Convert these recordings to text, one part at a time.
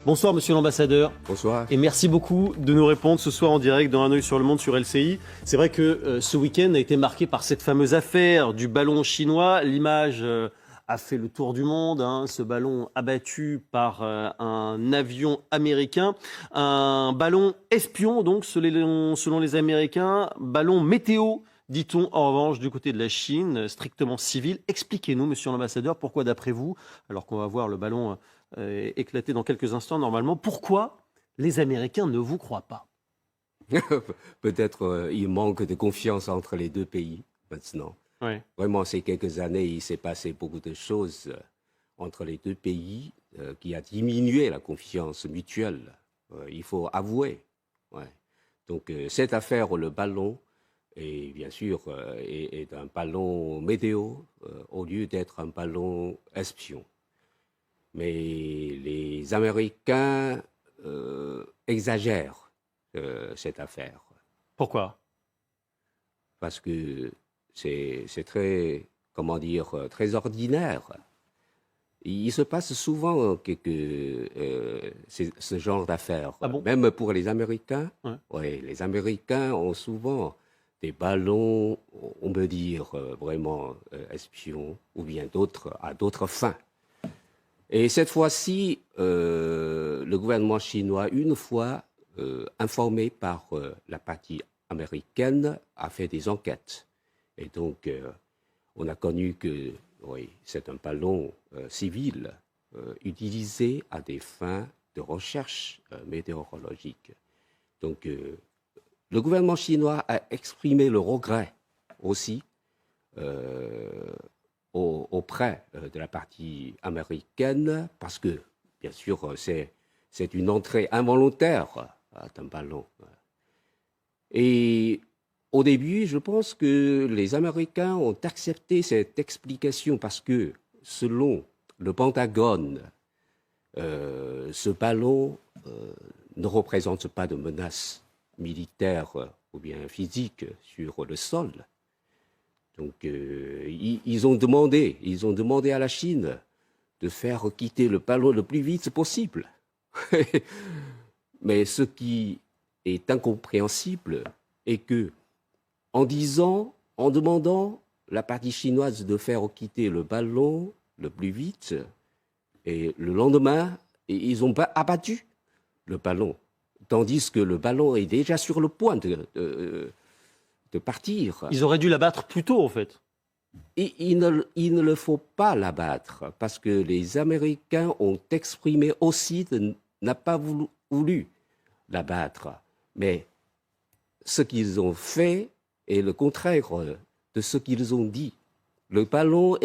Bonsoir Monsieur l'Ambassadeur. Bonsoir. Et merci beaucoup de nous répondre ce soir en direct dans Un œil sur le monde sur LCI. C'est vrai que ce week-end a été marqué par cette fameuse affaire du ballon chinois. L'image a fait le tour du monde, ce ballon abattu par un avion américain. Un ballon espion, donc selon les Américains, ballon météo, dit-on en revanche du côté de la Chine, strictement civil. Expliquez-nous, Monsieur l'Ambassadeur, pourquoi d'après vous, alors qu'on va voir le ballon éclater dans quelques instants normalement, pourquoi les Américains ne vous croient pas? Peut-être il manque de confiance entre les deux pays maintenant. Oui. Vraiment, ces quelques années, il s'est passé beaucoup de choses entre les deux pays qui a diminué la confiance mutuelle. Il faut avouer. Ouais. Donc cette affaire, le ballon, et bien sûr, est un ballon météo au lieu d'être un ballon espion. Mais les Américains exagèrent cette affaire. Pourquoi? Parce que c'est très, comment dire, très ordinaire. Il se passe souvent ce genre d'affaires. Ah bon? Même pour les Américains. Ouais. Ouais, les Américains ont souvent des ballons, on peut dire, vraiment espions, ou bien à d'autres fins. Et cette fois-ci, le gouvernement chinois, une fois informé par la partie américaine, a fait des enquêtes. Et donc, on a connu que oui, c'est un ballon civil utilisé à des fins de recherche météorologique. Donc, le gouvernement chinois a exprimé le regret aussi auprès de la partie américaine, parce que, bien sûr, c'est une entrée involontaire d'un ballon. Et au début, je pense que les Américains ont accepté cette explication parce que, selon le Pentagone, ce ballon ne représente pas de menace militaire ou bien physique sur le sol. Donc, ils ont demandé à la Chine de faire quitter le ballon le plus vite possible. Mais ce qui est incompréhensible est que, en demandant la partie chinoise de faire quitter le ballon le plus vite, et le lendemain, ils ont abattu le ballon, tandis que le ballon est déjà sur le point de partir. Ils auraient dû l'abattre plus tôt, en fait. Et il ne le faut pas l'abattre, parce que les Américains ont exprimé aussi de n'a pas voulu l'abattre. Mais ce qu'ils ont fait est le contraire de ce qu'ils ont dit. Le ballon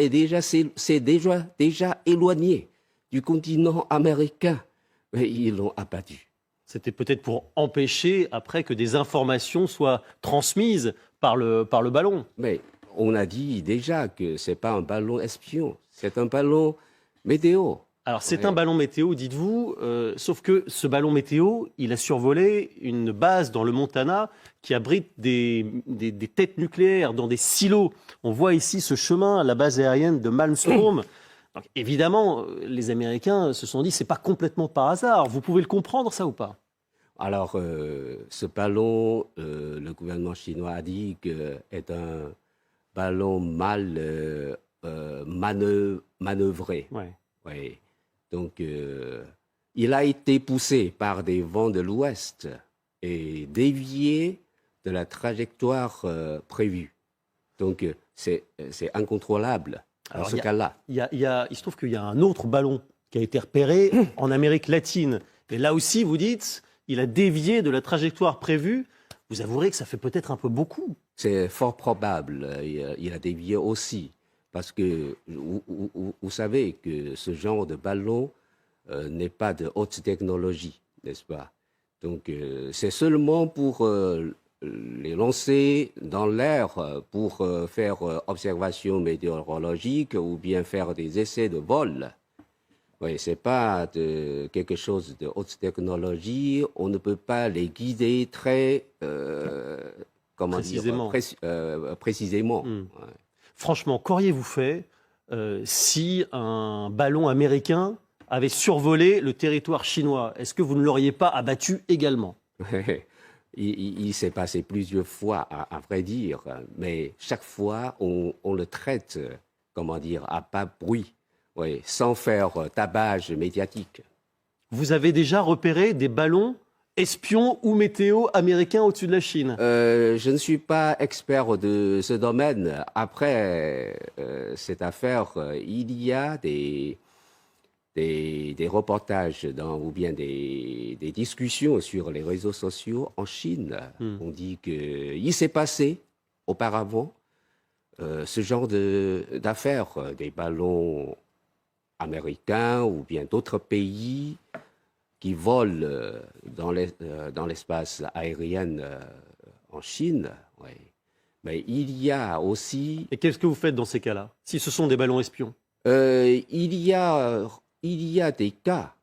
s'est déjà éloigné du continent américain, mais ils l'ont abattu. C'était peut-être pour empêcher, après, que des informations soient transmises par le ballon. Mais on a dit déjà que ce n'est pas un ballon espion, c'est un ballon météo. Alors, c'est un ballon météo, dites-vous, sauf que ce ballon météo, il a survolé une base dans le Montana qui abrite des têtes nucléaires dans des silos. On voit ici ce chemin, la base aérienne de Malmstrom. Donc, évidemment, les Américains se sont dit, c'est pas complètement par hasard. Vous pouvez le comprendre, ça, ou pas? Alors, ce ballon, le gouvernement chinois a dit que est un ballon mal manœuvré. Ouais. Oui. Donc, il a été poussé par des vents de l'ouest et dévié de la trajectoire prévue. Donc, c'est incontrôlable dans ce cas-là. Il se trouve qu'il y a un autre ballon qui a été repéré en Amérique latine. Et là aussi, vous dites, il a dévié de la trajectoire prévue. Vous avouerez que ça fait peut-être un peu beaucoup. C'est fort probable. Il a dévié aussi. Parce que vous savez que ce genre de ballon n'est pas de haute technologie, n'est-ce pas? Donc, c'est seulement pour les lancer dans l'air, pour faire observation météorologique ou bien faire des essais de vol. Oui, ce n'est pas quelque chose de haute technologie. On ne peut pas les guider très précisément. Ouais. Franchement, qu'auriez-vous fait si un ballon américain avait survolé le territoire chinois, est-ce que vous ne l'auriez pas abattu également? Il s'est passé plusieurs fois, à vrai dire, mais chaque fois, on le traite, comment dire, à pas bruit, oui, sans faire tapage médiatique. Vous avez déjà repéré des ballons espions ou météo américains au-dessus de la Chine? Je ne suis pas expert de ce domaine. Après cette affaire, il y a des reportages ou bien des discussions sur les réseaux sociaux en Chine. On dit qu'il s'est passé auparavant ce genre d'affaires, des ballons américains ou bien d'autres pays qui volent dans l'espace aérien en Chine. Ouais. Mais il y a aussi... Et qu'est-ce que vous faites dans ces cas-là, si ce sont des ballons espions? Il y a des cas,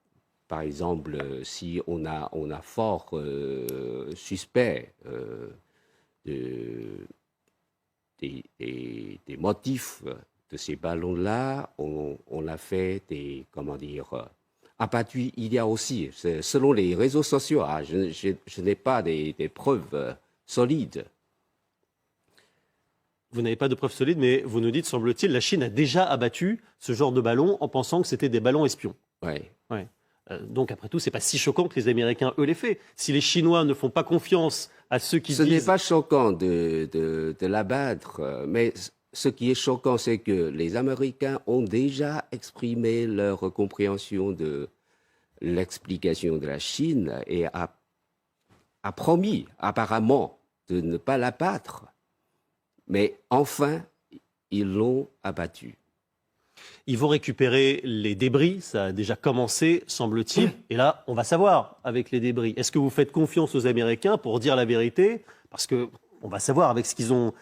par exemple, si on a fort suspect des motifs de ces ballons-là, on a fait des, comment dire, abattus. Il y a aussi, selon les réseaux sociaux, je n'ai pas des preuves solides. Vous n'avez pas de preuves solides, mais vous nous dites, semble-t-il, la Chine a déjà abattu ce genre de ballons en pensant que c'était des ballons espions. Oui. Ouais. Donc, après tout, c'est pas si choquant que les Américains, eux, les fassent. Si les Chinois ne font pas confiance à ceux qui Ce disent... n'est pas choquant de l'abattre, mais ce qui est choquant, c'est que les Américains ont déjà exprimé leur compréhension de l'explication de la Chine et a promis, apparemment, de ne pas l'abattre. Mais enfin, ils l'ont abattu. Ils vont récupérer les débris, ça a déjà commencé, semble-t-il. Et là, on va savoir avec les débris. Est-ce que vous faites confiance aux Américains pour dire la vérité? Parce que on va savoir avec ce qu'ils ont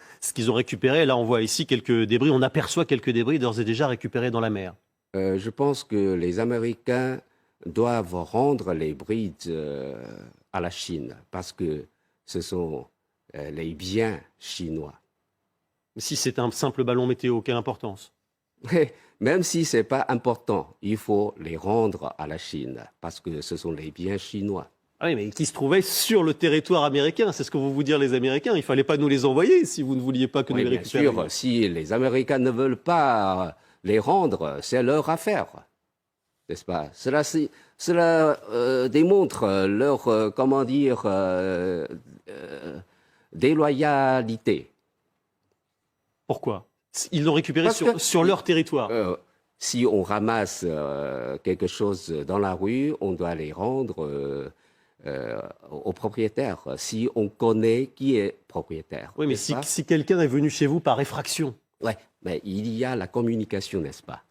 récupéré. Là, on voit ici quelques débris. On aperçoit quelques débris d'ores et déjà récupérés dans la mer. Je pense que les Américains doivent rendre les brides à la Chine parce que ce sont les biens chinois. Si c'est un simple ballon météo, quelle importance? Même si ce n'est pas important, il faut les rendre à la Chine parce que ce sont les biens chinois. Ah oui, mais qui se trouvaient sur le territoire américain. C'est ce que vont vous dire les Américains. Il ne fallait pas nous les envoyer si vous ne vouliez pas que nous les récupérions. Bien sûr, si les Américains ne veulent pas les rendre, c'est leur affaire, n'est-ce pas? Cela démontre leur, comment dire, déloyalité. Pourquoi? Ils l'ont récupéré sur leur territoire. Si on ramasse quelque chose dans la rue, on doit les rendre au propriétaire, si on connaît qui est propriétaire. Oui, mais si quelqu'un est venu chez vous par effraction. Oui, mais il y a la communication, n'est-ce pas?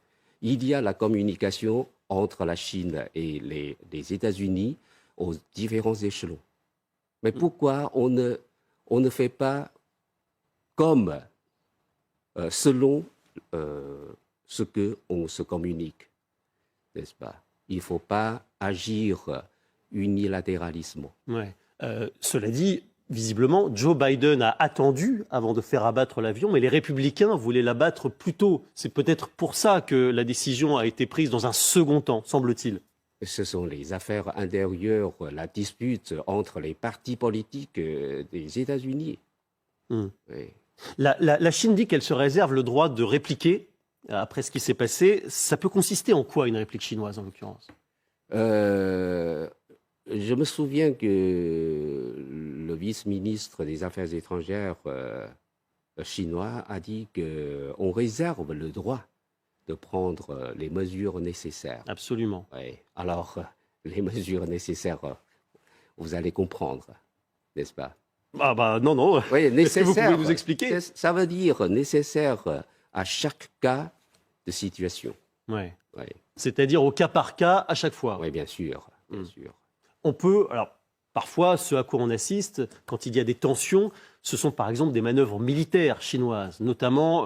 Il y a la communication entre la Chine et les États-Unis aux différents échelons. Mais pourquoi on ne fait pas comme selon ce qu'on se communique, n'est-ce pas? Il ne faut pas agir unilatéralement. Ouais. Cela dit, visiblement, Joe Biden a attendu avant de faire abattre l'avion, mais les républicains voulaient l'abattre plus tôt. C'est peut-être pour ça que la décision a été prise dans un second temps, semble-t-il. Ce sont les affaires intérieures, la dispute entre les partis politiques des États-Unis. Oui. La Chine dit qu'elle se réserve le droit de répliquer après ce qui s'est passé. Ça peut consister en quoi, une réplique chinoise, en l'occurrence? Je me souviens que le vice-ministre des Affaires étrangères chinois a dit qu'on réserve le droit de prendre les mesures nécessaires. Absolument. Oui. Alors, les mesures nécessaires, vous allez comprendre, n'est-ce pas? Ah bah non. Oui, nécessaire. Est-ce que vous pouvez nous expliquer? Ça veut dire nécessaire à chaque cas de situation. Ouais. Oui. C'est-à-dire au cas par cas à chaque fois. Oui, bien sûr. Bien sûr. On peut, alors parfois, ce à quoi on assiste quand il y a des tensions, ce sont par exemple des manœuvres militaires chinoises, notamment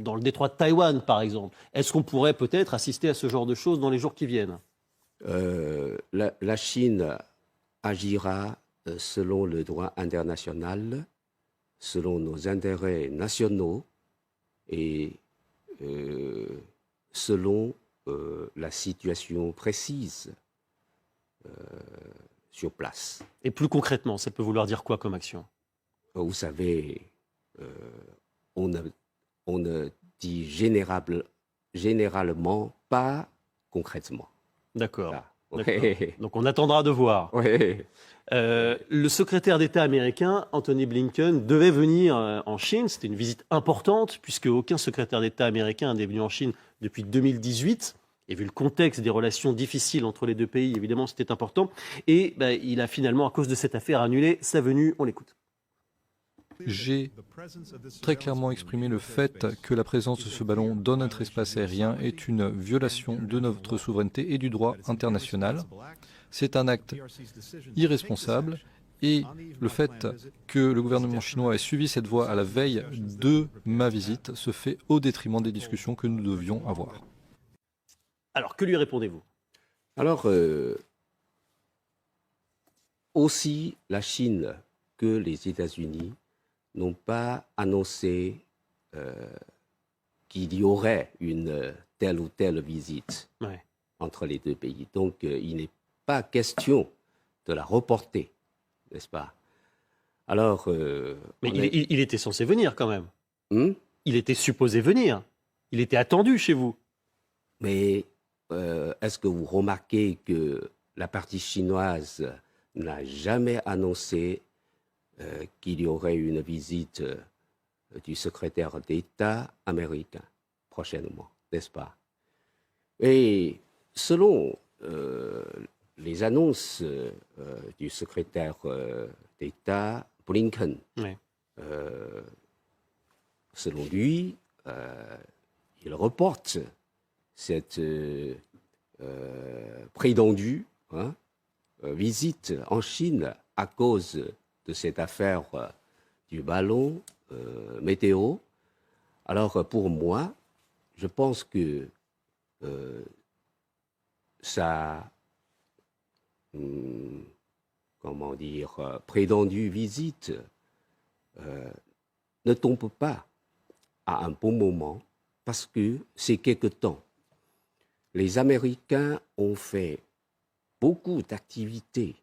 dans le détroit de Taïwan, par exemple. Est-ce qu'on pourrait peut-être assister à ce genre de choses dans les jours qui viennent? La Chine agira selon le droit international, selon nos intérêts nationaux et selon la situation précise sur place. Et plus concrètement, ça peut vouloir dire quoi comme action? Vous savez, on ne dit généralement pas concrètement. D'accord. Là. Donc on attendra de voir. Ouais. Le secrétaire d'État américain, Anthony Blinken, devait venir en Chine. C'était une visite importante, puisque aucun secrétaire d'État américain n'est venu en Chine depuis 2018. Et vu le contexte des relations difficiles entre les deux pays, évidemment, c'était important. Et il a finalement, à cause de cette affaire, annulé sa venue. On l'écoute. J'ai très clairement exprimé le fait que la présence de ce ballon dans notre espace aérien est une violation de notre souveraineté et du droit international. C'est un acte irresponsable et le fait que le gouvernement chinois ait suivi cette voie à la veille de ma visite se fait au détriment des discussions que nous devions avoir. Alors, que lui répondez-vous? Alors, aussi la Chine que les États-Unis n'ont pas annoncé qu'il y aurait une telle ou telle visite entre les deux pays. Donc, il n'est pas question de la reporter, n'est-ce pas? Alors, mais il était censé venir quand même. Il était supposé venir. Il était attendu chez vous. Mais est-ce que vous remarquez que la partie chinoise n'a jamais annoncé qu'il y aurait une visite du secrétaire d'État américain prochainement, n'est-ce pas? Et selon les annonces du secrétaire d'État Blinken, selon lui, il reporte cette prétendue visite en Chine à cause de cette affaire du ballon météo. Alors pour moi, je pense que sa comment dire, prétendue visite ne tombe pas à un bon moment parce que c'est quelque temps. Les Américains ont fait beaucoup d'activités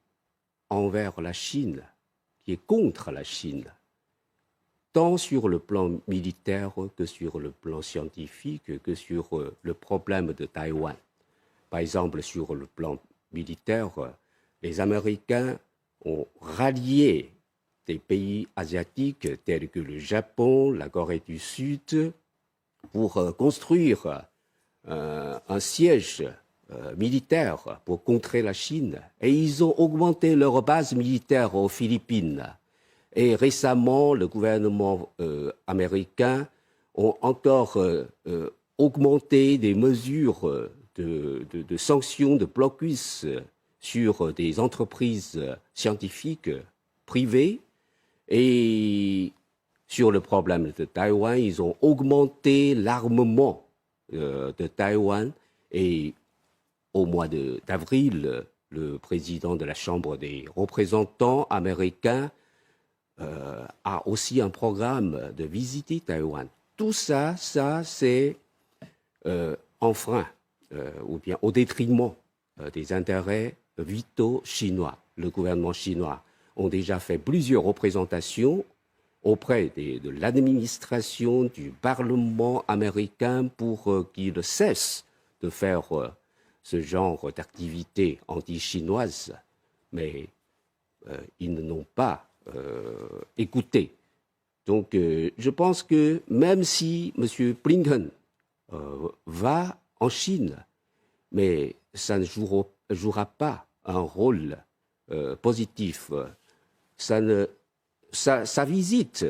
envers la Chine, qui est contre la Chine, tant sur le plan militaire que sur le plan scientifique, que sur le problème de Taïwan. Par exemple, sur le plan militaire, les Américains ont rallié des pays asiatiques tels que le Japon, la Corée du Sud, pour construire un siège militaire pour contrer la Chine. Et ils ont augmenté leur base militaire aux Philippines. Et récemment, le gouvernement américain a encore augmenté des mesures de sanctions, de blocus sur des entreprises scientifiques privées. Et sur le problème de Taïwan, ils ont augmenté l'armement de Taïwan. Et au mois d'avril, le président de la Chambre des représentants américains a aussi un programme de visiter Taïwan. Tout ça c'est enfreint ou bien au détriment des intérêts vitaux chinois. Le gouvernement chinois a déjà fait plusieurs représentations auprès de l'administration du Parlement américain pour qu'il cesse de faire ce genre d'activité anti-chinoise, mais ils n'ont pas écouté. Donc, je pense que même si M. Blinken va en Chine, mais ça ne jouera pas un rôle positif. Sa visite,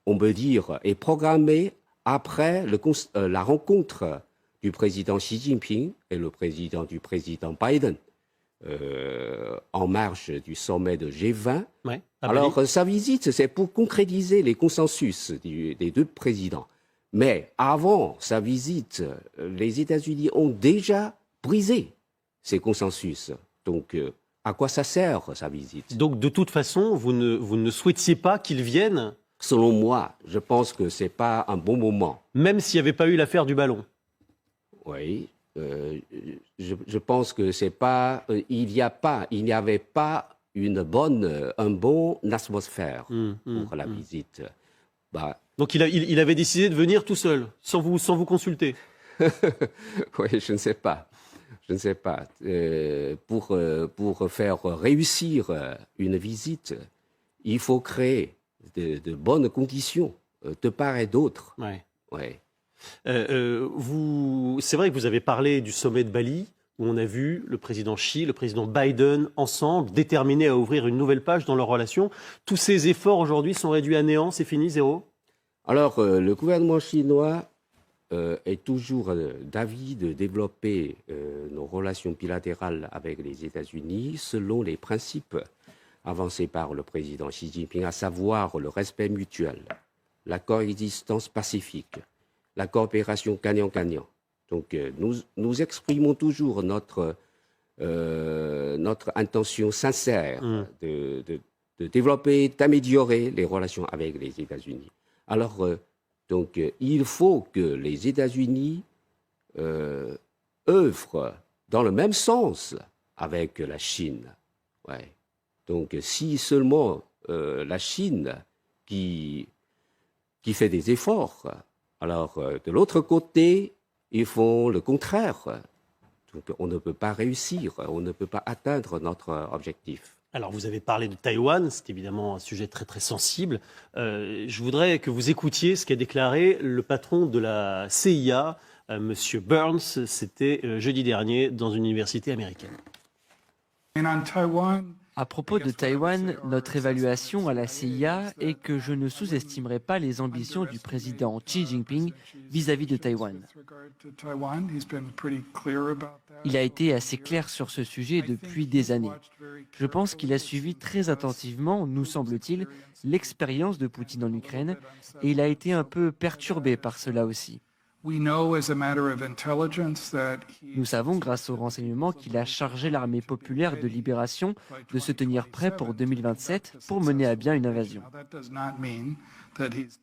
on peut dire, est programmée après la rencontre du président Xi Jinping et le président Biden en marge du sommet de G20. Ouais, alors, sa visite, c'est pour concrétiser les consensus des deux présidents. Mais avant sa visite, les États-Unis ont déjà brisé ces consensus. Donc, à quoi ça sert, sa visite? Donc, de toute façon, vous ne souhaitiez pas qu'il vienne? Selon moi, je pense que ce n'est pas un bon moment. Même s'il n'y avait pas eu l'affaire du ballon? Oui, je pense que c'est pas, il n'y avait pas un bon atmosphère pour la visite. Bah, Donc il avait décidé de venir tout seul, sans vous consulter. oui, je ne sais pas. Je ne sais pas. Pour faire réussir une visite, il faut créer de bonnes conditions de part et d'autre. Ouais. Ouais. C'est vrai que vous avez parlé du sommet de Bali, où on a vu le président Xi, le président Biden, ensemble, déterminés à ouvrir une nouvelle page dans leur relation. Tous ces efforts aujourd'hui sont réduits à néant, c'est fini, zéro? Alors, le gouvernement chinois est toujours d'avis de développer nos relations bilatérales avec les États-Unis selon les principes avancés par le président Xi Jinping, à savoir le respect mutuel, la coexistence pacifique, la coopération gagnant-gagnant. Donc, nous exprimons toujours notre intention sincère de développer, d'améliorer les relations avec les États-Unis. Alors, donc, il faut que les États-Unis œuvrent dans le même sens avec la Chine. Ouais. Donc, si seulement la Chine qui fait des efforts, alors de l'autre côté, ils font le contraire. Donc, on ne peut pas réussir, on ne peut pas atteindre notre objectif. Alors, vous avez parlé de Taïwan, c'est évidemment un sujet très très sensible. Je voudrais que vous écoutiez ce qu'a déclaré le patron de la CIA, Monsieur Burns, c'était jeudi dernier dans une université américaine. À propos de Taïwan, notre évaluation à la CIA est que je ne sous-estimerai pas les ambitions du président Xi Jinping vis-à-vis de Taïwan. Il a été assez clair sur ce sujet depuis des années. Je pense qu'il a suivi très attentivement, nous semble-t-il, l'expérience de Poutine en Ukraine et il a été un peu perturbé par cela aussi. Nous savons, grâce aux renseignements, qu'il a chargé l'armée populaire de libération de se tenir prêt pour 2027 pour mener à bien une invasion.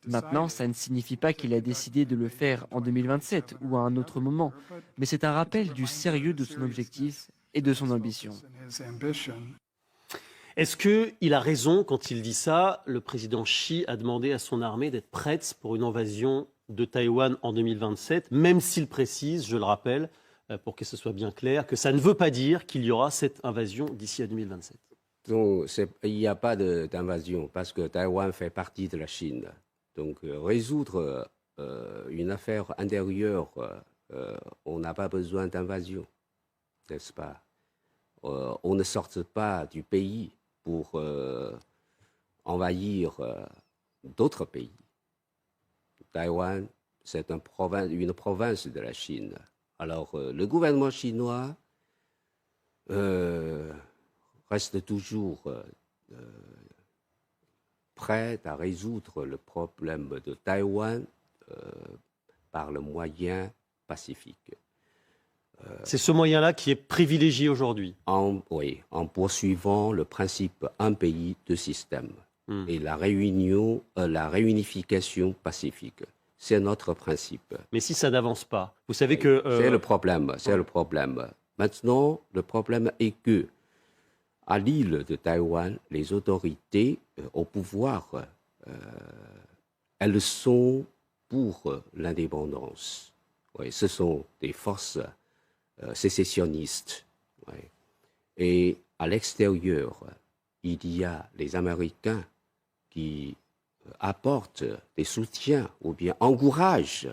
Maintenant, ça ne signifie pas qu'il a décidé de le faire en 2027 ou à un autre moment, mais c'est un rappel du sérieux de son objectif et de son ambition. Est-ce qu'il a raison quand il dit ça? Le président Xi a demandé à son armée d'être prête pour une invasion de Taïwan en 2027, même s'il précise, je le rappelle, pour que ce soit bien clair, que ça ne veut pas dire qu'il y aura cette invasion d'ici à 2027. Donc, il n'y a pas d'invasion parce que Taïwan fait partie de la Chine. Donc, résoudre une affaire intérieure, on n'a pas besoin d'invasion, n'est-ce pas? On ne sort pas du pays pour envahir d'autres pays. Taïwan, c'est une province de la Chine. Alors, le gouvernement chinois reste toujours prêt à résoudre le problème de Taïwan par le moyen pacifique. C'est ce moyen-là qui est privilégié aujourd'hui. Oui, en poursuivant le principe un pays, deux systèmes. Et la réunification pacifique. C'est notre principe. Mais si ça n'avance pas, vous savez que... C'est le problème, c'est le problème. Maintenant, le problème est que à l'île de Taïwan, les autorités au pouvoir, elles sont pour l'indépendance. Oui, ce sont des forces sécessionnistes. Oui. Et à l'extérieur, il y a les Américains qui apportent des soutiens ou bien encouragent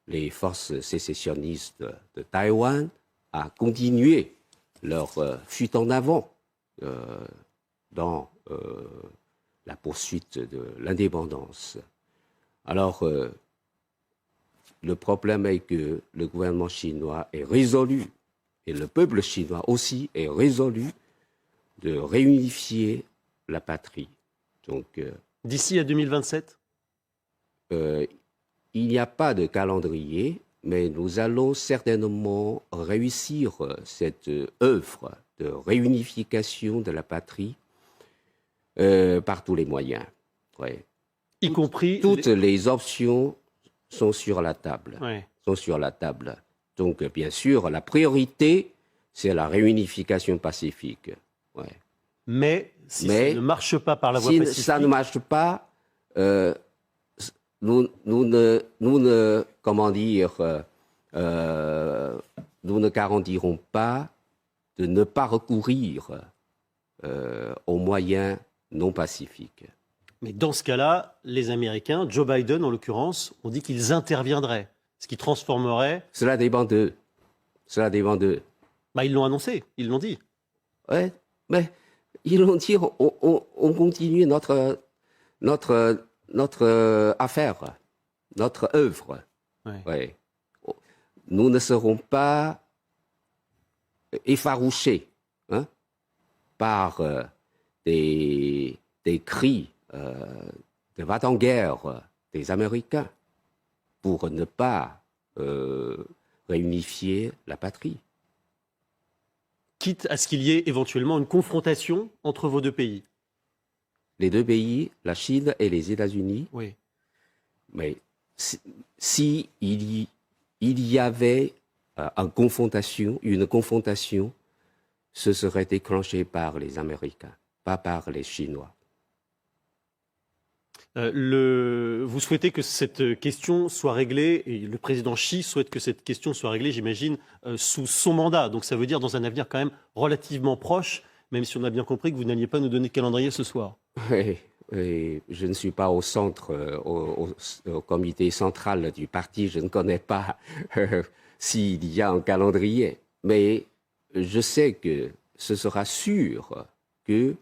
les forces sécessionnistes de Taïwan à continuer leur fuite en avant dans la poursuite de l'indépendance. Alors, le problème est que le gouvernement chinois est résolu, et le peuple chinois aussi est résolu de réunifier la patrie. Donc, d'ici à 2027 il n'y a pas de calendrier, mais nous allons certainement réussir cette œuvre de réunification de la patrie par tous les moyens. Ouais. Y compris... Toutes les options sont sur la table. Ouais. Sont sur la table. Donc, bien sûr, la priorité, c'est la réunification pacifique. Ouais. Mais si Mais ça ne marche pas par la voie Si pacifique, ça ne marche pas, comment dire, nous ne garantirons pas de ne pas recourir aux moyens non pacifiques. mais dans ce cas-là, les Américains, Joe Biden en l'occurrence, ont dit qu'ils interviendraient, ce qui transformerait... Cela dépend d'eux. Cela dépend d'eux. Bah, ils l'ont annoncé, ils l'ont dit. Ouais, mais ils vont dire on continue notre affaire, notre œuvre. Ouais. Ouais. Nous ne serons pas effarouchés par des cris de va-t-en-guerre des Américains pour ne pas réunifier la patrie. Quitte à ce qu'il y ait éventuellement une confrontation entre vos deux pays. Les deux pays, la Chine et les États-Unis, Oui. mais si il y avait une confrontation, ce serait déclenché par les Américains, pas par les Chinois. Vous souhaitez que cette question soit réglée, et le président Xi souhaite que cette question soit réglée, j'imagine, sous son mandat. Donc ça veut dire dans un avenir quand même relativement proche, même si on a bien compris que vous n'alliez pas nous donner de calendrier ce soir. Oui, je ne suis pas au centre, au comité central du parti, je ne connais pas s'il y a un calendrier, mais je sais que ce sera sûr que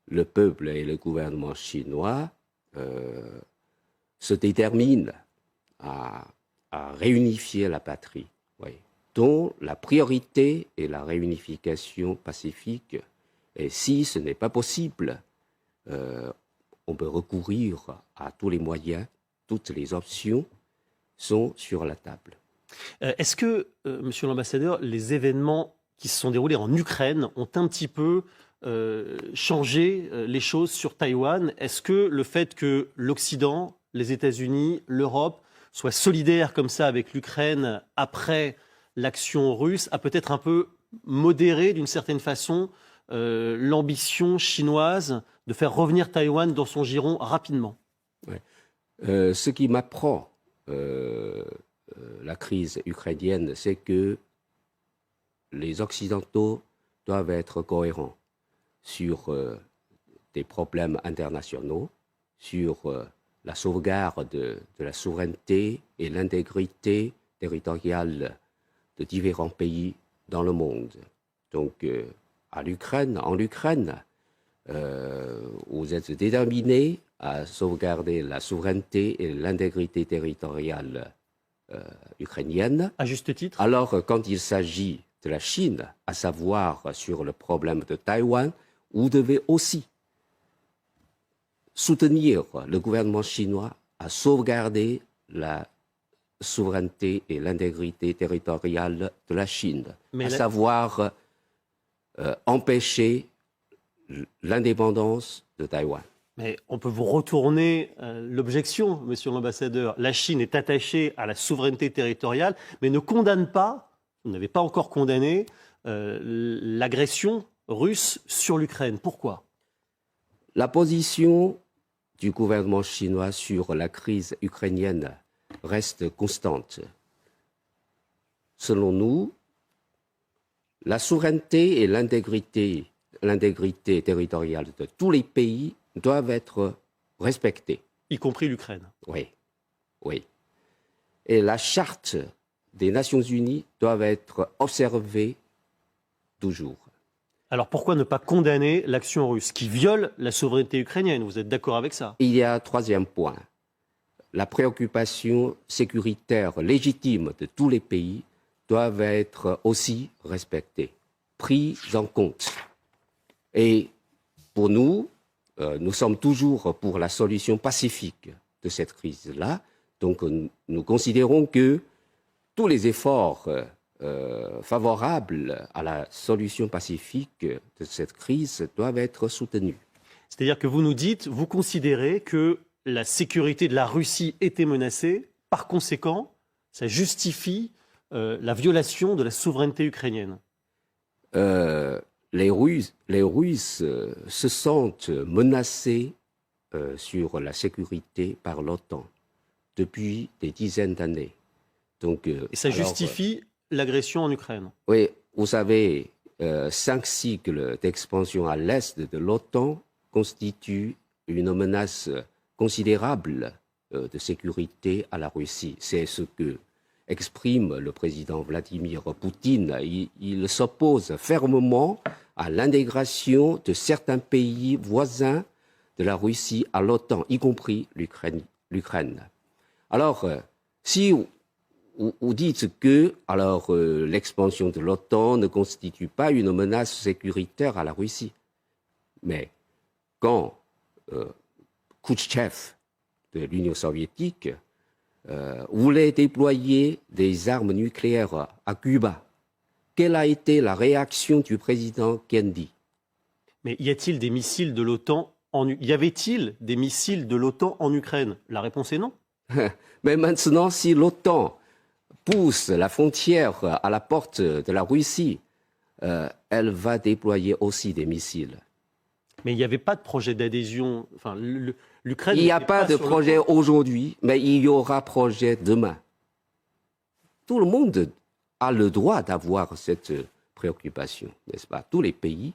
le peuple et le gouvernement chinois se déterminent à réunifier la patrie, oui, dont la priorité est la réunification pacifique. Et si ce n'est pas possible, on peut recourir à tous les moyens, toutes les options sont sur la table. Est-ce que, monsieur l'ambassadeur, les événements qui se sont déroulés en Ukraine ont un petit peu changé les choses sur Taïwan? Est-ce que le fait que l'Occident, les États-Unis, l'Europe soient solidaires comme ça avec l'Ukraine après l'action russe a peut-être un peu modéré d'une certaine façon l'ambition chinoise de faire revenir Taïwan dans son giron rapidement? Ouais. Ce qui m'apprend la crise ukrainienne, c'est que les Occidentaux doivent être cohérents sur des problèmes internationaux, sur la sauvegarde de la souveraineté et l'intégrité territoriale de différents pays dans le monde. Donc, en Ukraine, vous êtes déterminés à sauvegarder la souveraineté et l'intégrité territoriale ukrainienne. À juste titre. Alors, quand il s'agit de la Chine, à savoir sur le problème de Taïwan, vous devez aussi soutenir le gouvernement chinois à sauvegarder la souveraineté et l'intégrité territoriale de la Chine, savoir empêcher l'indépendance de Taïwan. Mais on peut vous retourner l'objection, monsieur l'ambassadeur. La Chine est attachée à la souveraineté territoriale, mais ne condamne pas, vous n'avez pas encore condamné, l'agression russe sur l'Ukraine. Pourquoi? La position du gouvernement chinois sur la crise ukrainienne reste constante. Selon nous, la souveraineté et l'intégrité territoriale de tous les pays doivent être respectées. Y compris l'Ukraine. Oui, oui. Et la charte des Nations Unies doit être observée toujours. Alors pourquoi ne pas condamner l'action russe qui viole la souveraineté ukrainienne? Vous êtes d'accord avec ça? Il y a un troisième point. La préoccupation sécuritaire légitime de tous les pays doivent être aussi respectées, prises en compte. Et pour nous, nous sommes toujours pour la solution pacifique de cette crise-là. Donc nous considérons que tous les efforts favorables à la solution pacifique de cette crise doivent être soutenus. C'est-à-dire que vous nous dites, vous considérez que la sécurité de la Russie était menacée, par conséquent, ça justifie la violation de la souveraineté ukrainienne? Les Russes se sentent menacés sur la sécurité par l'OTAN depuis des dizaines d'années. Donc, Et ça justifie l'agression en Ukraine? Oui, vous savez, 5 cycles d'expansion à l'est de l'OTAN constituent une menace considérable de sécurité à la Russie. C'est ce que exprime le président Vladimir Poutine. Il s'oppose fermement à l'intégration de certains pays voisins de la Russie à l'OTAN, y compris l'Ukraine. Alors, si vous dites que l'expansion de l'OTAN ne constitue pas une menace sécuritaire à la Russie, mais quand Khrouchtchev de l'Union soviétique voulait déployer des armes nucléaires à Cuba, quelle a été la réaction du président Kennedy? Mais y a-t-il des missiles de l'OTAN y avait-il des missiles de l'OTAN en Ukraine? La réponse est non. Mais maintenant, si l'OTAN pousse la frontière à la porte de la Russie, elle va déployer aussi des missiles. Mais il n'y avait pas de projet d'adhésion. Enfin, l'Ukraine. Il n'y a pas de projet aujourd'hui, mais il y aura projet demain. Tout le monde a le droit d'avoir cette préoccupation, n'est-ce pas? Tous les pays.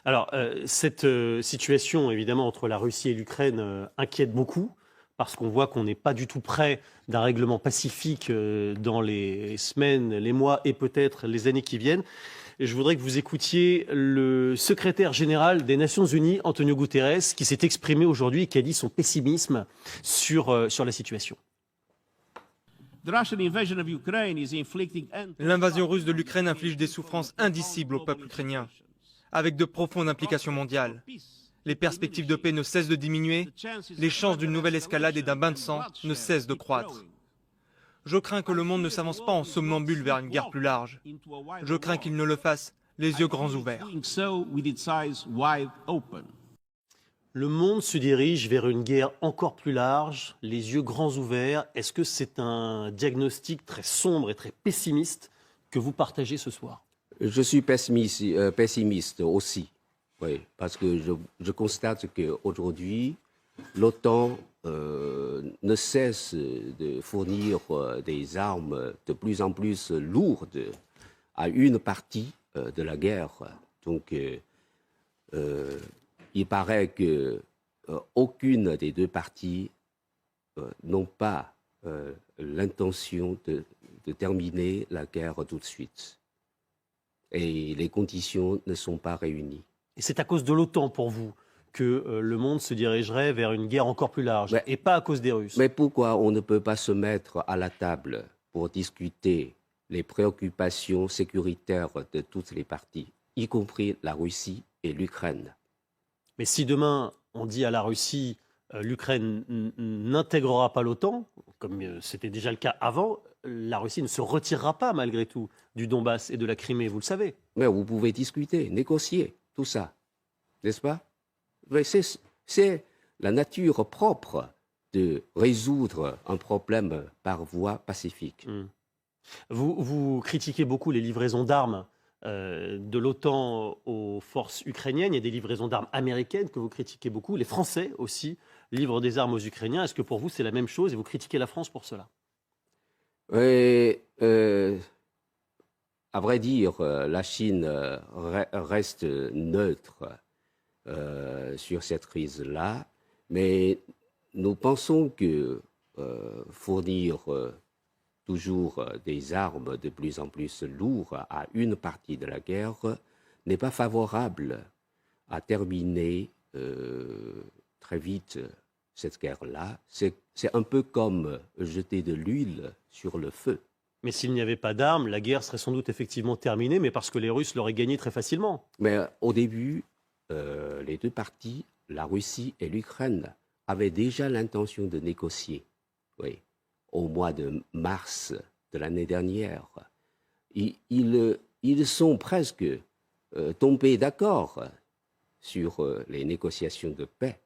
Alors, cette situation, évidemment, entre la Russie et l'Ukraine inquiète beaucoup, parce qu'on voit qu'on n'est pas du tout près d'un règlement pacifique dans les semaines, les mois et peut-être les années qui viennent. Et je voudrais que vous écoutiez le secrétaire général des Nations Unies, Antonio Guterres, qui s'est exprimé aujourd'hui et qui a dit son pessimisme sur la situation. L'invasion russe de l'Ukraine inflige des souffrances indicibles au peuple ukrainien, avec de profondes implications mondiales. Les perspectives de paix ne cessent de diminuer, les chances d'une nouvelle escalade et d'un bain de sang ne cessent de croître. Je crains que le monde ne s'avance pas en somnambule vers une guerre plus large. Je crains qu'il ne le fasse les yeux grands ouverts. Le monde se dirige vers une guerre encore plus large, les yeux grands ouverts. Est-ce que c'est un diagnostic très sombre et très pessimiste que vous partagez ce soir? Je suis pessimiste aussi, oui, parce que je constate qu'aujourd'hui, l'OTAN ne cesse de fournir des armes de plus en plus lourdes à une partie de la guerre. Donc, il paraît qu'aucune des deux parties n'ont pas l'intention de terminer la guerre tout de suite. Et les conditions ne sont pas réunies. Et c'est à cause de l'OTAN, pour vous, que le monde se dirigerait vers une guerre encore plus large, et pas à cause des Russes? Mais pourquoi on ne peut pas se mettre à la table pour discuter les préoccupations sécuritaires de toutes les parties, y compris la Russie et l'Ukraine? Mais si demain, on dit à la Russie, l'Ukraine n'intégrera pas l'OTAN, comme c'était déjà le cas avant, la Russie ne se retirera pas malgré tout du Donbass et de la Crimée, vous le savez. Mais vous pouvez discuter, négocier, tout ça, n'est-ce pas? C'est la nature propre de résoudre un problème par voie pacifique. Vous critiquez beaucoup les livraisons d'armes de l'OTAN aux forces ukrainiennes. Il y a des livraisons d'armes américaines que vous critiquez beaucoup. Les Français aussi livrent des armes aux Ukrainiens. Est-ce que pour vous c'est la même chose et vous critiquez la France pour cela? Et, à vrai dire, la Chine reste neutre sur cette crise-là, mais nous pensons que fournir toujours des armes de plus en plus lourdes à une partie de la guerre n'est pas favorable à terminer très vite cette guerre-là. C'est un peu comme jeter de l'huile sur le feu. Mais s'il n'y avait pas d'armes, la guerre serait sans doute effectivement terminée, mais parce que les Russes l'auraient gagnée très facilement. Mais au début, les deux parties, la Russie et l'Ukraine, avaient déjà l'intention de négocier. Oui. Au mois de mars de l'année dernière, ils sont presque tombés d'accord sur les négociations de paix.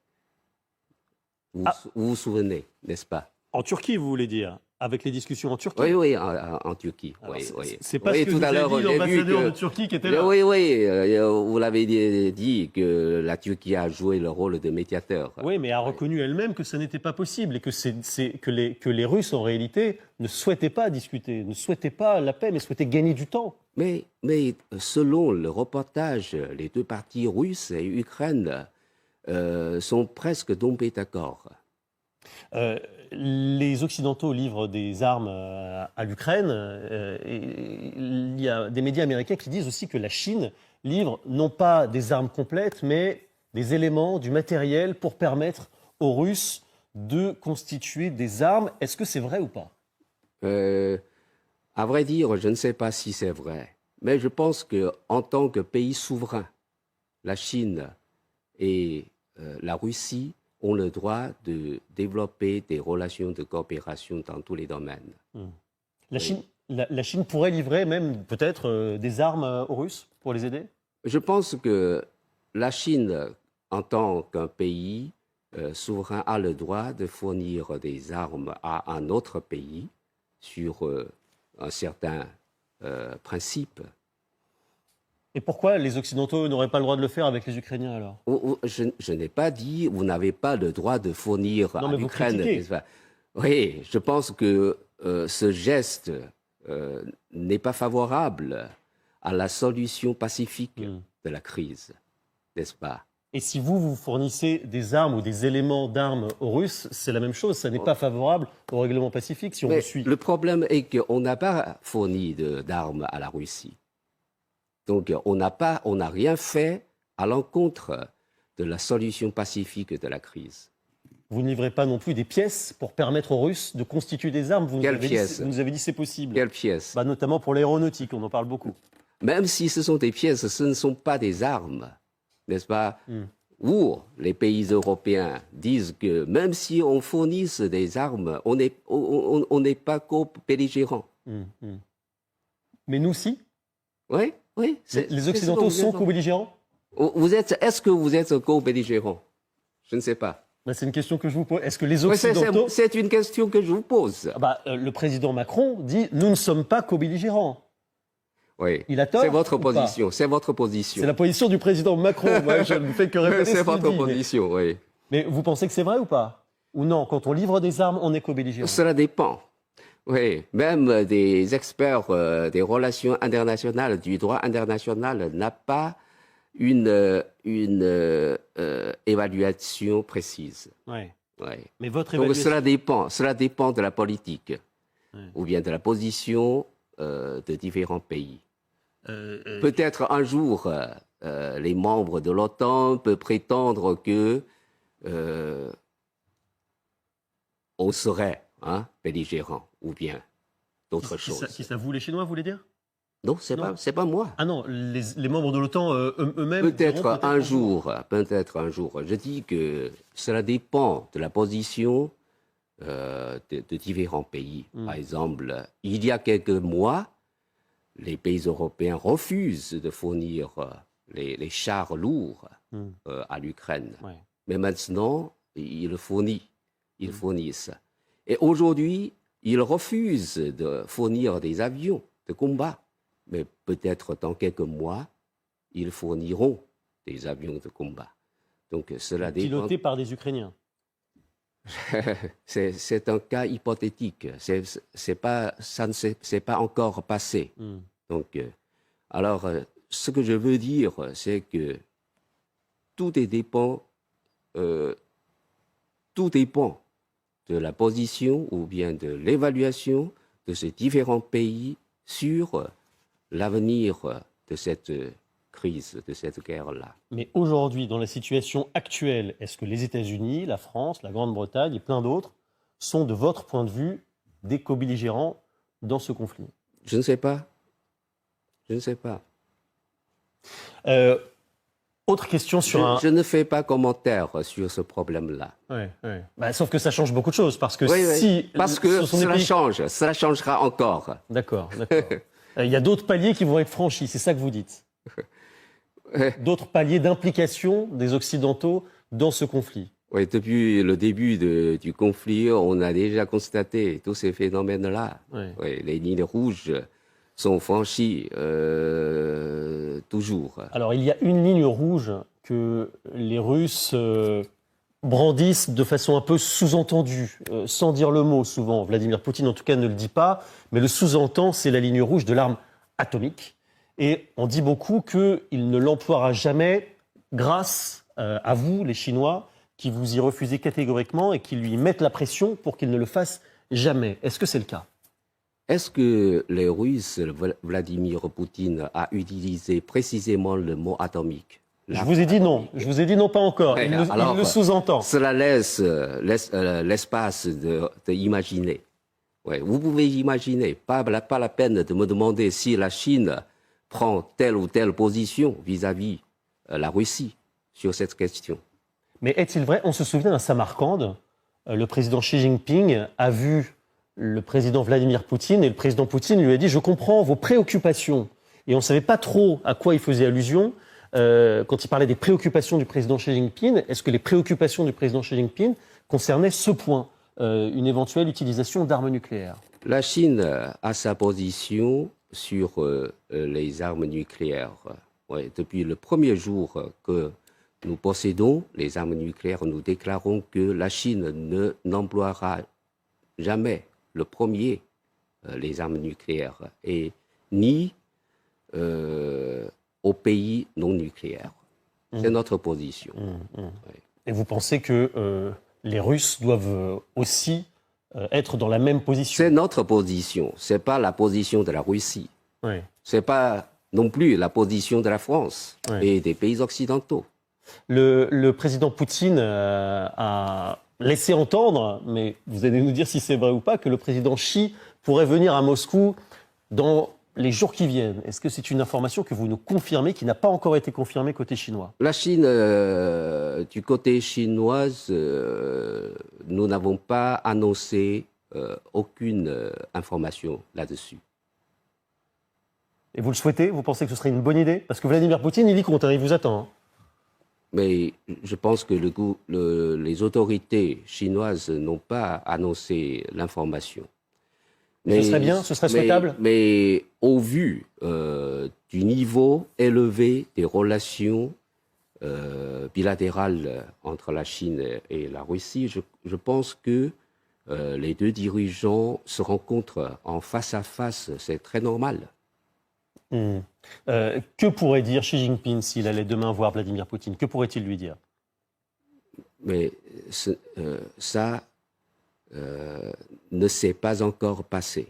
Vous vous souvenez, n'est-ce pas? En Turquie, vous voulez dire? Avec les discussions en Turquie. Oui, oui, en Turquie. Alors, Oui, oui. c'est pas Oui, ce que tout nous à a l'heure, dit j'ai vu l'ambassadeur que- de Turquie qui était là. Oui, oui, vous l'avez dit que la Turquie a joué le rôle de médiateur. Oui, mais a reconnu elle-même que ça n'était pas possible et que, que les Russes, en réalité, ne souhaitaient pas discuter, ne souhaitaient pas la paix, mais souhaitaient gagner du temps. Mais selon le reportage, les deux parties russes et Ukraine sont presque tombés d'accord. Les Occidentaux livrent des armes à l'Ukraine. Et il y a des médias américains qui disent aussi que la Chine livre non pas des armes complètes, mais des éléments, du matériel pour permettre aux Russes de constituer des armes. Est-ce que c'est vrai ou pas? À vrai dire, je ne sais pas si c'est vrai, mais je pense qu'en tant que pays souverain, la Chine et la Russie ont le droit de développer des relations de coopération dans tous les domaines. La Chine pourrait livrer même peut-être des armes aux Russes pour les aider? Je pense que la Chine, en tant qu'un pays souverain, a le droit de fournir des armes à un autre pays sur un certain principe. Et pourquoi les Occidentaux n'auraient pas le droit de le faire avec les Ukrainiens alors? Je n'ai pas dit vous n'avez pas le droit de fournir Non, à mais vous l'Ukraine. critiquez. n'est-ce pas? Oui, je pense que ce geste n'est pas favorable à la solution pacifique de la crise, n'est-ce pas? Et si vous fournissez des armes ou des éléments d'armes aux Russes, c'est la même chose, ça n'est pas favorable au règlement pacifique si on Mais vous suit. le problème est qu'on n'a pas fourni d'armes à la Russie. Donc on n'a rien fait à l'encontre de la solution pacifique de la crise. Vous ne livrez pas non plus des pièces pour permettre aux Russes de constituer des armes. Vous nous Quelles avez pièces? dit, vous nous avez dit c'est possible. Quelles pièces? Bah, notamment pour l'aéronautique, on en parle beaucoup. Même si ce sont des pièces, ce ne sont pas des armes, n'est-ce pas? Ou les pays européens disent que même si on fournisse des armes, on n'est pas co-belligérants. Mais nous, si. Oui, oui. Les Occidentaux sont co-belligérants? Est-ce que vous êtes co-belligérants? Je ne sais pas. Bah, c'est une question que je vous pose. Est-ce que les Oui, Occidentaux... c'est une question que je vous pose. Le président Macron dit « nous ne sommes pas co-belligérants ». Oui. Il a tort C'est votre ou pas? position. C'est votre position. C'est la position du président Macron. Moi, je ne fais que répéter C'est ce qu'il votre dit. position, oui. Mais vous pensez que c'est vrai ou pas? Ou non, quand on livre des armes, on est co-belligérant? Cela dépend. Oui, même des experts des relations internationales, du droit international, n'a pas une évaluation précise. Ouais. Ouais. Mais votre Donc évaluation... cela dépend de la politique ou bien de la position de différents pays. Peut-être un jour, les membres de l'OTAN peuvent prétendre que on serait belligérant ou bien d'autres choses. Qui ça, vous les Chinois, vous voulez dire? Non, c'est pas moi. Ah non, les membres de l'OTAN eux-mêmes... Peut-être un jour, peut-être un jour. Je dis que cela dépend de la position de différents pays. Par exemple, il y a quelques mois, les pays européens refusent de fournir les chars lourds à l'Ukraine. Ouais. Mais maintenant, ils fournissent. Et aujourd'hui, ils refusent de fournir des avions de combat. Mais peut-être dans quelques mois, ils fourniront des avions de combat. Donc cela dépend. Pilotés par des Ukrainiens. C'est un cas hypothétique. C'est pas encore passé. Donc, alors, ce que je veux dire, c'est que tout dépend de la position ou bien de l'évaluation de ces différents pays sur l'avenir de cette crise, de cette guerre-là. Mais aujourd'hui, dans la situation actuelle, est-ce que les États-Unis, la France, la Grande-Bretagne et plein d'autres sont, de votre point de vue, des co-belligérants dans ce conflit? Je ne sais pas. Je ne sais pas. Autre question sur Je ne fais pas commentaire sur ce problème-là. Bah, sauf que ça change beaucoup de choses, parce que Oui. Parce que cela change, cela changera encore. D'accord. Il y a d'autres paliers qui vont être franchis, c'est ça que vous dites? D'autres paliers d'implication des Occidentaux dans ce conflit. Oui, depuis le début du conflit, on a déjà constaté tous ces phénomènes-là. Ouais. Oui, les lignes rouges sont franchies toujours. Alors, il y a une ligne rouge que les Russes brandissent de façon un peu sous-entendue, sans dire le mot souvent. Vladimir Poutine, en tout cas, ne le dit pas, mais le sous-entend, c'est la ligne rouge de l'arme atomique. Et on dit beaucoup qu'il ne l'emploiera jamais grâce à vous, les Chinois, qui vous y refusez catégoriquement et qui lui mettent la pression pour qu'il ne le fasse jamais. Est-ce que c'est le cas? Est-ce que les Russes, Vladimir Poutine, a utilisé précisément le mot atomique? Je vous ai dit non. Je vous ai dit non, pas encore. Il le sous-entend. Cela laisse l'espace d'imaginer. Ouais, vous pouvez imaginer, pas la peine de me demander si la Chine prend telle ou telle position vis-à-vis la Russie sur cette question. Mais est-il vrai? On se souvient à Samarcande, le président Xi Jinping a vu le président Vladimir Poutine et le président Poutine lui a dit « Je comprends vos préoccupations ». Et on ne savait pas trop à quoi il faisait allusion quand il parlait des préoccupations du président Xi Jinping. Est-ce que les préoccupations du président Xi Jinping concernaient ce point, une éventuelle utilisation d'armes nucléaires? La Chine a sa position sur les armes nucléaires. Ouais, depuis le premier jour que nous possédons les armes nucléaires, nous déclarons que la Chine n'emploiera jamais le premier les armes nucléaires et ni aux pays non nucléaires. C'est notre position. Ouais. Ouais. Et vous pensez que les Russes doivent aussi être dans la même position? C'est notre position. C'est pas la position de la Russie. Ouais. C'est pas non plus la position de la France Ouais. et des pays occidentaux. Le président Poutine a laissé entendre, mais vous allez nous dire si c'est vrai ou pas, que le président Xi pourrait venir à Moscou dans les jours qui viennent. Est-ce que c'est une information que vous nous confirmez, qui n'a pas encore été confirmée côté chinois? La Chine, du côté chinois, nous n'avons pas annoncé aucune information là-dessus. Et vous le souhaitez? Vous pensez que ce serait une bonne idée? Parce que Vladimir Poutine, il y compte, hein, il vous attend. Hein. Mais je pense que les autorités chinoises n'ont pas annoncé l'information. Ce serait bien, ce serait souhaitable. Mais au vu du niveau élevé des relations bilatérales entre la Chine et la Russie, je pense que les deux dirigeants se rencontrent en face à face, c'est très normal. Que pourrait dire Xi Jinping s'il allait demain voir Vladimir Poutine? Que pourrait-il lui dire? Mais ça ne s'est pas encore passé.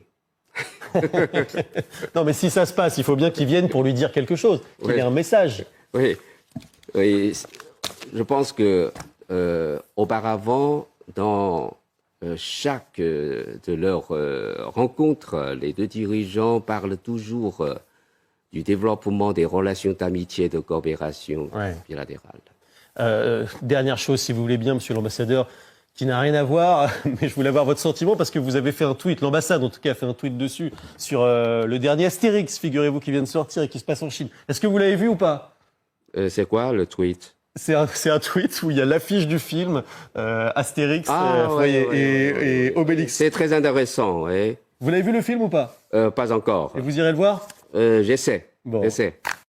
Non, mais si ça se passe, il faut bien qu'il vienne pour lui dire quelque chose, qu'il ait un message. Oui, oui. Je pense que auparavant, dans chaque de leurs rencontres, les deux dirigeants parlent toujours du développement des relations d'amitié et de coopération bilatérale. Dernière chose, si vous voulez bien, monsieur l'ambassadeur, qui n'a rien à voir, mais je voulais avoir votre sentiment parce que vous avez fait un tweet, l'ambassade en tout cas a fait un tweet dessus, sur le dernier Astérix, figurez-vous, qui vient de sortir et qui se passe en Chine. Est-ce que vous l'avez vu ou pas? C'est quoi le tweet? C'est un tweet où il y a l'affiche du film Astérix et Obélix. C'est très intéressant, oui. Vous l'avez vu le film ou pas? Pas encore. Et vous irez le voir? J'essaie. Bon. J'essaie.